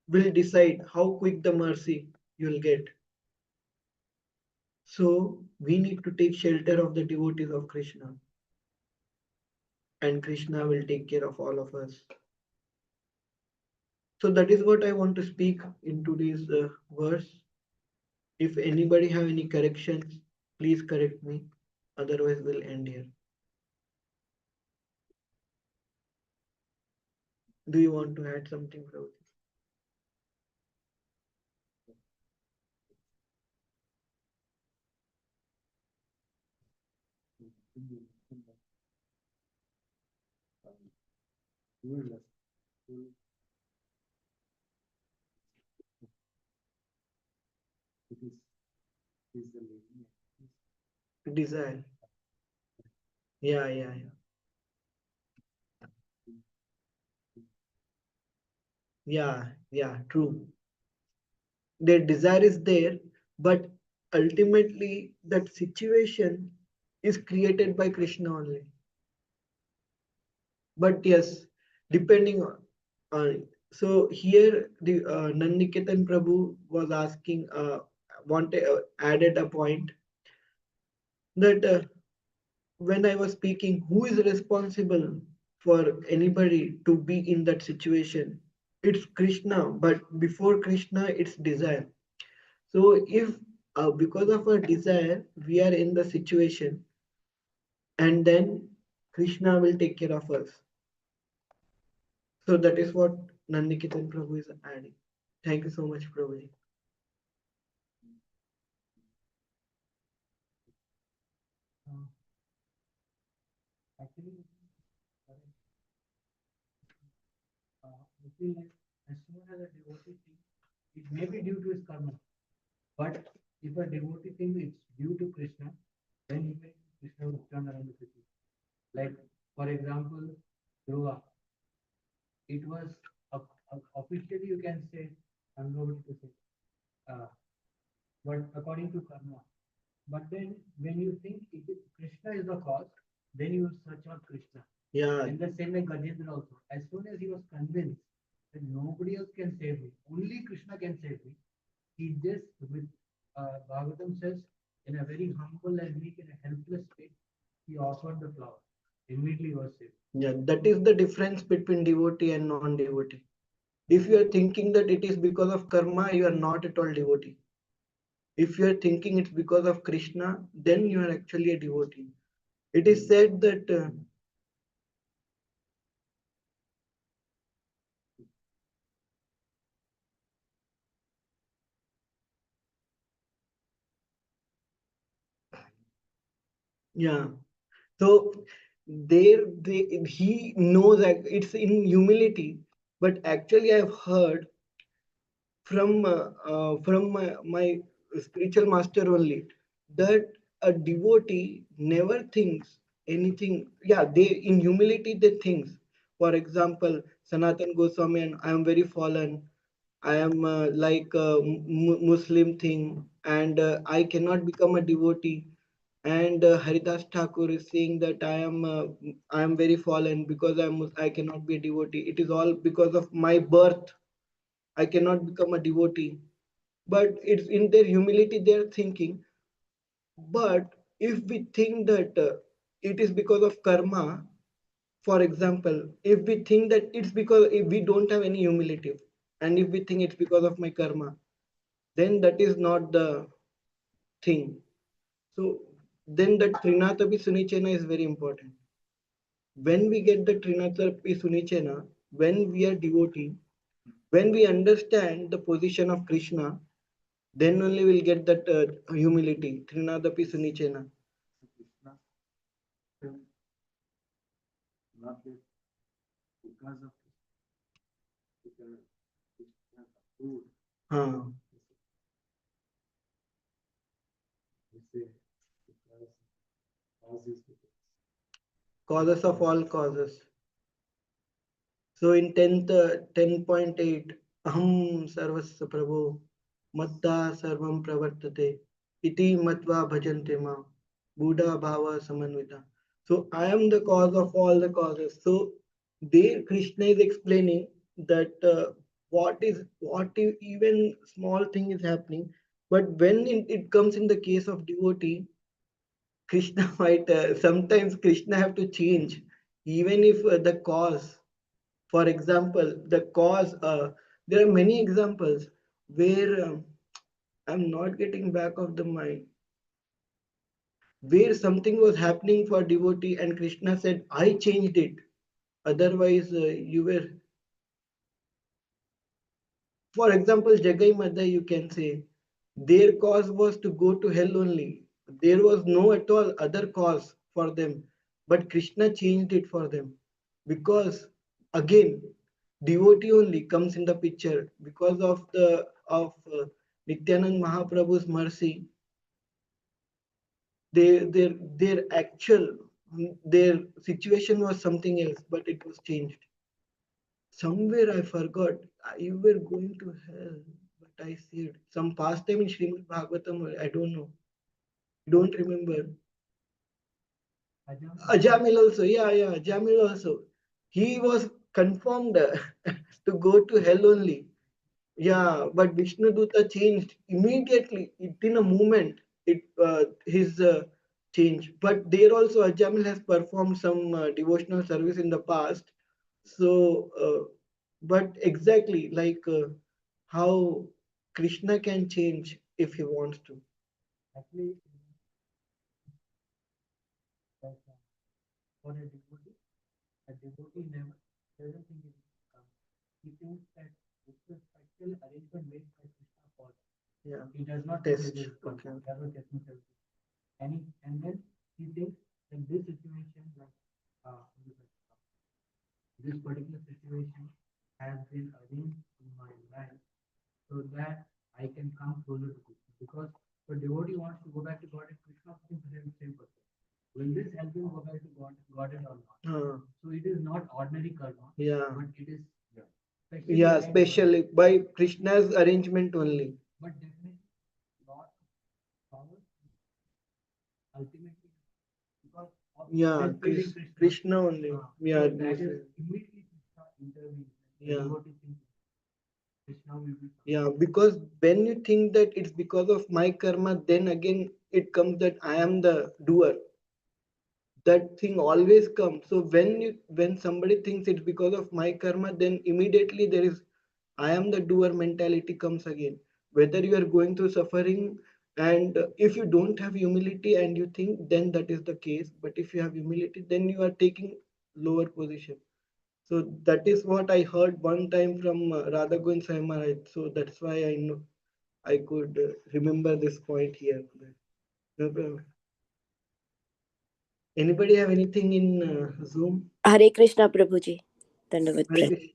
will decide how quick the mercy you'll get. So we need to take shelter of the devotees of Krishna, and Krishna will take care of all of us. So that is what I want to speak in today's verse. If anybody have any corrections, please correct me. Otherwise, we'll end here. Do you want to add something, Pravati? Desire. Yeah, yeah, yeah. Yeah, yeah, true. Their desire is there, but ultimately that situation is created by Krishna only. But yes, depending on so here the Nandiketan Prabhu was asking wanted added a point that when I was speaking, who is responsible for anybody to be in that situation? It's Krishna, but before Krishna, it's desire. So if because of our desire we are in the situation, and then Krishna will take care of us. So that is what Nandiketan Prabhu is adding. Thank you so much, Prabhuji. Yeah, yeah, that is the difference between devotee and non-devotee. If you are thinking that it is because of karma, you are not at all devotee. If you are thinking it's because of Krishna, then you are actually a devotee. It is said that, yeah. So he knows that it's in humility, but actually I've heard from my spiritual master only that a devotee never thinks anything. Yeah, they in humility they think. For example, Sanatan Goswami, and I am very fallen. I am like a Muslim thing, and I cannot become a devotee. And Haridas Thakur is saying that I am very fallen because I cannot be a devotee. It is all because of my birth. I cannot become a devotee. But it's in their humility they're thinking. But if we think that it is because of karma, for example, if we think that it's because if we don't have any humility, and if we think it's because of my karma, then that is not the thing. So then that Trinatapi Sunichena is very important. When we get the Trinatapi Sunichena, when we are devotee, when we understand the position of Krishna, then only we'll get that humility. Trinadapi Sunichena. Huh. Causes of all causes. So in 10.8, Aham Sarvasya Prabhu Madda Sarvam Pravartate Iti Matva Bhajante Ma Buddha Bhava Samanvita. So I am the cause of all the causes. So there Krishna is explaining that what if even small thing is happening, but when it comes in the case of devotee, Krishna might sometimes Krishna have to change even if the cause. For example, the cause, there are many examples where I'm not getting back of the mind, where something was happening for devotee and Krishna said, I changed it. Otherwise, you were, for example, Jagai Mada, you can say, their cause was to go to hell only. There was no at all other cause for them. But Krishna changed it for them. Because, again, devotee only comes in the picture because of the of Nityanand Mahaprabhu's mercy. Their actual their situation was something else, but it was changed. Somewhere I forgot. You were going to hell, but I said some past time in Srimad Bhagavatam. I don't know. Don't remember. Ajamil also, yeah, Ajamil also. He was confirmed to go to hell only. Yeah, but Vishnu Duta changed immediately. It in a moment. It his change. But there also Ajamil has performed some devotional service in the past. So, but exactly like how Krishna can change if he wants to. Yeah. He does not test. Okay. Uh, yeah. Yeah, especially by Krishna's arrangement only. Yeah, Krishna only. Yeah, yeah. Yeah, because when you think that it's because of my karma, then again it comes that I am the doer. That thing always comes. So when somebody thinks it's because of my karma, then immediately there is I am the doer mentality comes again. Whether you are going through suffering, and if you don't have humility and you think, then that is the case. But if you have humility, then you are taking lower position. So that is what I heard one time from Radha Govind Sai Maharaj. So that's why I know I could remember this point here. No problem. Anybody have anything in Zoom? Hare Krishna, Prabhuji. Dandavat Hare Pranam. Krishna.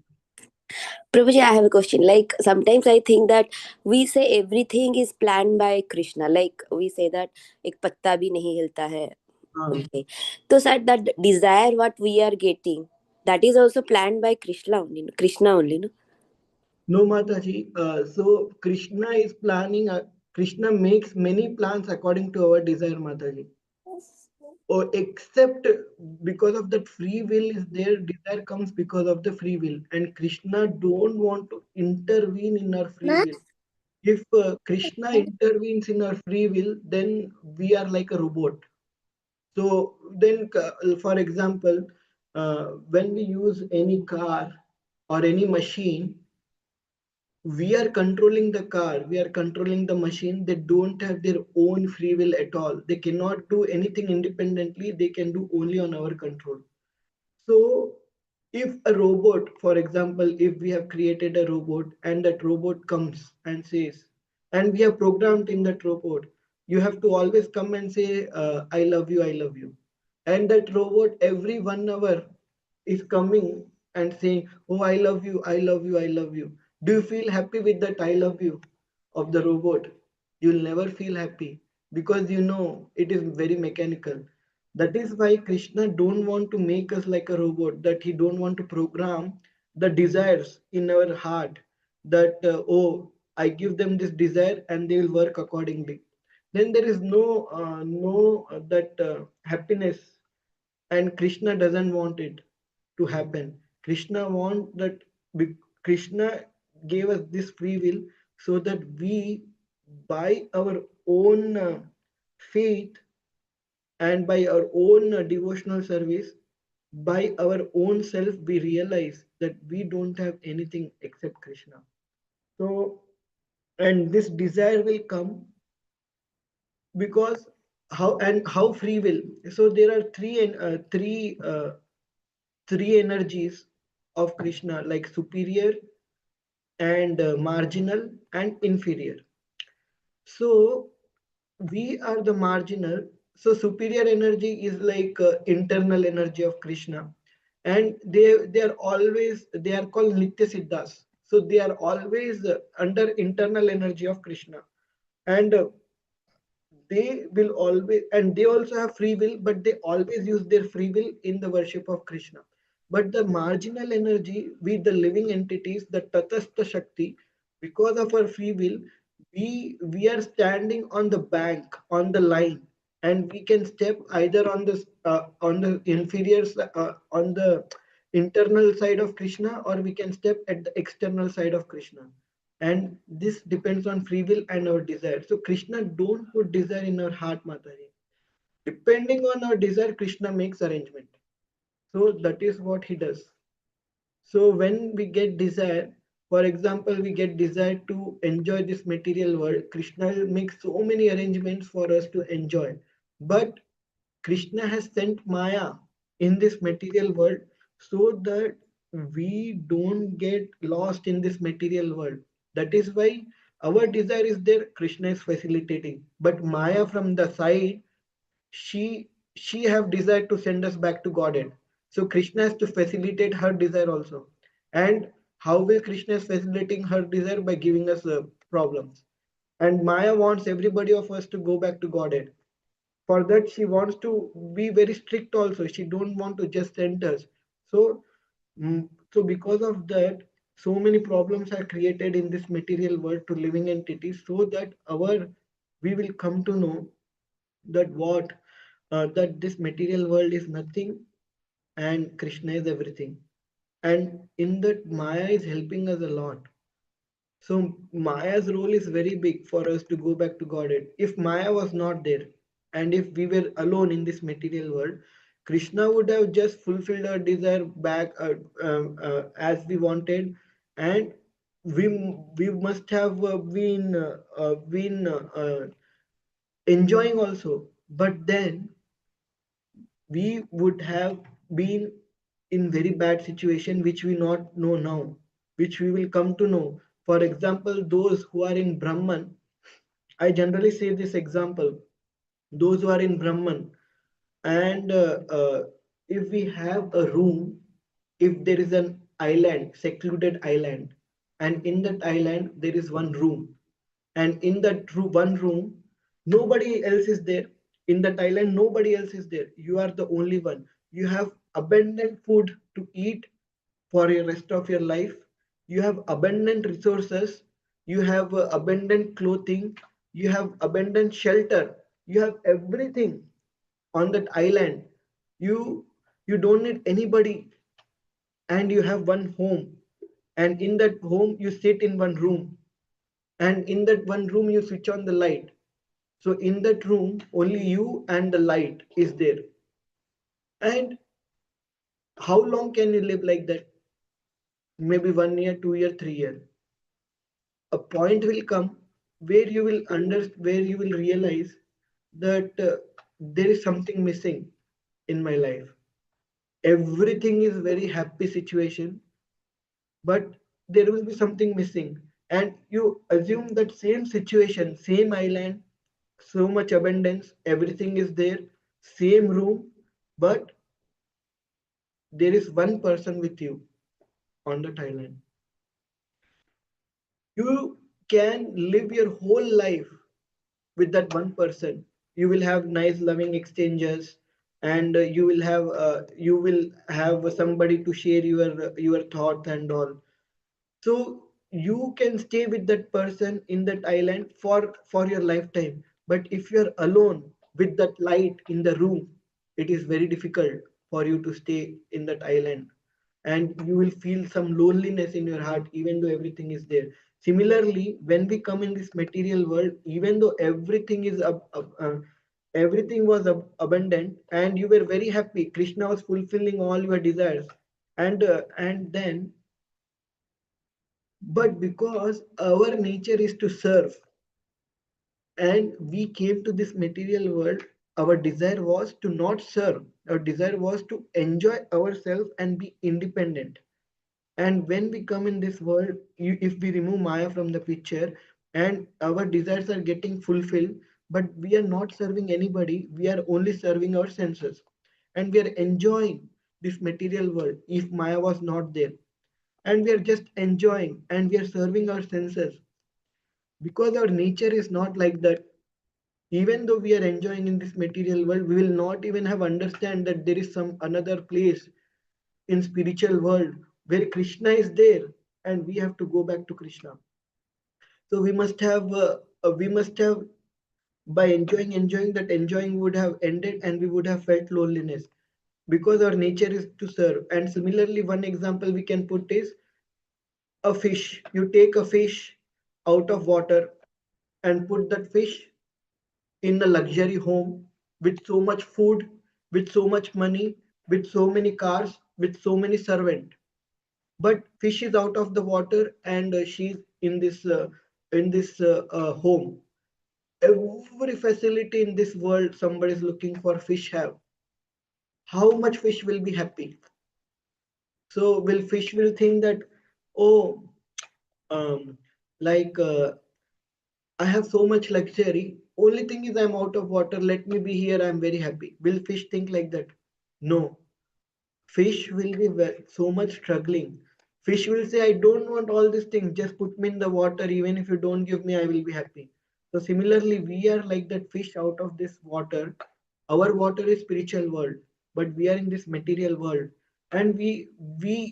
Prabhuji, I have a question. Like sometimes I think that we say everything is planned by Krishna. Like we say that एक पत्ता भी नहीं हिलता है. Ah. Okay. So that desire what we are getting, that is also planned by Krishna only. No? Krishna only, no? No, Mataji. So Krishna is planning. Krishna makes many plans according to our desire, Mataji. Or except because of that free will is there, desire comes because of the free will, and Krishna don't want to intervene in our free will. If Krishna intervenes in our free will, then we are like a robot. So then, for example, when we use any car or any machine, we are controlling the car, we are controlling the machine. They don't have their own free will at all. They cannot do anything independently. They can do only on our control. So, if a robot, for example, if we have created a robot and that robot comes and says, and we have programmed in that robot, you have to always come and say, I love you, I love you. And that robot every 1 hour is coming and saying, oh, I love you, I love you, I love you. Do you feel happy with that I love you of the robot? You'll never feel happy because you know it is very mechanical. That is why Krishna don't want to make us like a robot, that he don't want to program the desires in our heart, that oh, I give them this desire and they will work accordingly. Then there is no that happiness, and Krishna doesn't want it to happen. Krishna want that Krishna gave us this free will so that we, by our own faith and by our own devotional service, by our own self, we realize that we don't have anything except Krishna. So, and this desire will come because how free will. So there are three energies of Krishna, like superior and marginal and inferior. So we are the marginal. So superior energy is like internal energy of Krishna, and they are always, they are called nitya siddhas. So they are always under internal energy of Krishna. And they will always, and they also have free will, but they always use their free will in the worship of Krishna. But the marginal energy with the living entities, the tatastha shakti, because of our free will, we are standing on the bank, on the line, and we can step either on the inferior on the internal side of Krishna, or we can step at the external side of Krishna. And this depends on free will and our desire. So Krishna don't put desire in our heart, Mataji. Depending on our desire, Krishna makes arrangement. So that is what he does. So when we get desire, for example, we get desire to enjoy this material world, Krishna makes so many arrangements for us to enjoy. But Krishna has sent Maya in this material world so that we don't get lost in this material world. That is why our desire is there, Krishna is facilitating. But Maya from the side, she have desired to send us back to Godhead. So Krishna has to facilitate her desire also. And how will Krishna is facilitating her desire? By giving us problems. And Maya wants everybody of us to go back to Godhead. For that, she wants to be very strict also. She don't want to just send us. So so because of that, so many problems are created in this material world to living entities, so that our we will come to know that what that this material world is nothing and Krishna is everything. And in that, Maya is helping us a lot. So Maya's role is very big for us to go back to Godhead. If Maya was not there, and if we were alone in this material world, Krishna would have just fulfilled our desire back as we wanted, and we we must have been enjoying also. But then we would have been in very bad situation, which we not know now, which we will come to know. For example, those who are in Brahman, I generally say this example, those who are in Brahman, and if we have a room, if there is an island, secluded island, and in that island there is one room, and in that one room, nobody else is there. In that island, nobody else is there. You are the only one. You have abundant food to eat for the rest of your life. You have abundant resources. You have abundant clothing. You have abundant shelter. You have everything on that island. You you don't need anybody, and you have one home, and in that home you sit in one room, and in that one room you switch on the light. So in that room only you and the light is there. And how long can you live like that? Maybe 1 year, 2 year, 3 year. A point will come where you will where you will realize that there is something missing in my life. Everything is very happy situation, but there will be something missing. And you assume that same situation, same island, so much abundance, everything is there, same room, but there is one person with you on that island. You can live your whole life with that one person. You will have nice loving exchanges, and you will have somebody to share your thoughts and all. So you can stay with that person in that island for your lifetime. But if you're alone with that light in the room, it is very difficult for you to stay in that island, and you will feel some loneliness in your heart even though everything is there. Similarly, when we come in this material world, even though everything is everything was abundant and you were very happy, Krishna was fulfilling all your desires, and then, but because our nature is to serve, and we came to this material world, our desire was to not serve. Our desire was to enjoy ourselves and be independent. And when we come in this world, if we remove Maya from the picture, and our desires are getting fulfilled, but we are not serving anybody, we are only serving our senses, and we are enjoying. this material world if Maya was not there. And we are just enjoying and we are serving our senses because our nature is not like that. Even though we are enjoying in this material world, we will not even have understand that there is some another place in spiritual world where Krishna is there and we have to go back to Krishna. So we must have by enjoying that enjoying would have ended and we would have felt loneliness because our nature is to serve. And similarly, one example we can put is a fish. You take a fish out of water and put that fish in a luxury home with so much food, with so much money, with so many cars, with so many servants. But fish is out of the water and she's in this home. Every facility in this world somebody is looking for fish have. How much fish will be happy? So will fish will think that, oh, um, like I have so much luxury. Only thing is I'm out of water. Let me be here. I'm very happy. Will fish think like that? No. Fish will be so much struggling. Fish will say, I don't want all these things. Just put me in the water. Even if you don't give me, I will be happy. So similarly, we are like that fish out of this water. Our water is spiritual world, but we are in this material world. And we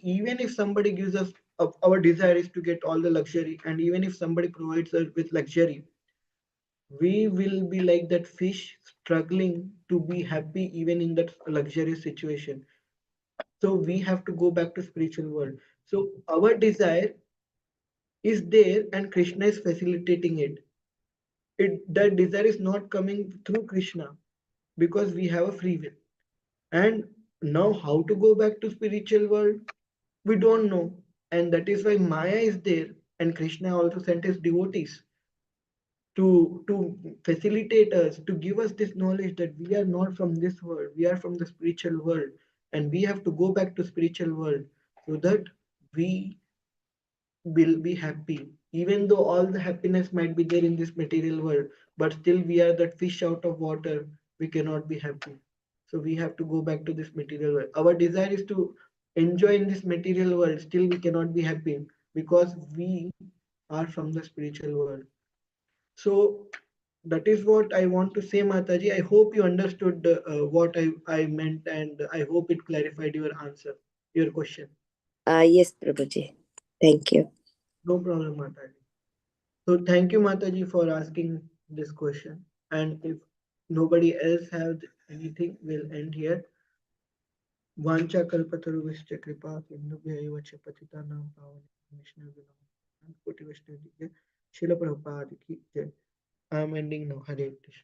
even if somebody gives us our desire is to get all the luxury, and even if somebody provides us with luxury, we will be like that fish struggling to be happy even in that luxurious situation. So we have to go back to spiritual world. So our desire is there and Krishna is facilitating it. That desire is not coming through Krishna because we have a free will. And now how to go back to spiritual world? We don't know. And that is why Maya is there and Krishna also sent his devotees to facilitate us, to give us this knowledge that we are not from this world, we are from the spiritual world, and we have to go back to spiritual world so that we will be happy. Even though all the happiness might be there in this material world, but still we are that fish out of water, we cannot be happy. So we have to go back to this material world. Our desire is to enjoy in this material world, still we cannot be happy because we are from the spiritual world. So that is what I want to say, Mataji. I hope you understood what I meant, and I hope it clarified your answer, your question. Yes, Prabhuji. Thank you. No problem, Mataji. So thank you, Mataji, for asking this question. And if nobody else has anything, we'll end here. Vancha kalpataruvishcha kripa sindhubhya eva patitanam pavane Vaishnava Koti Vaishnava Shila Prabhupada ki jai. I'm ending now. Hare Krishna.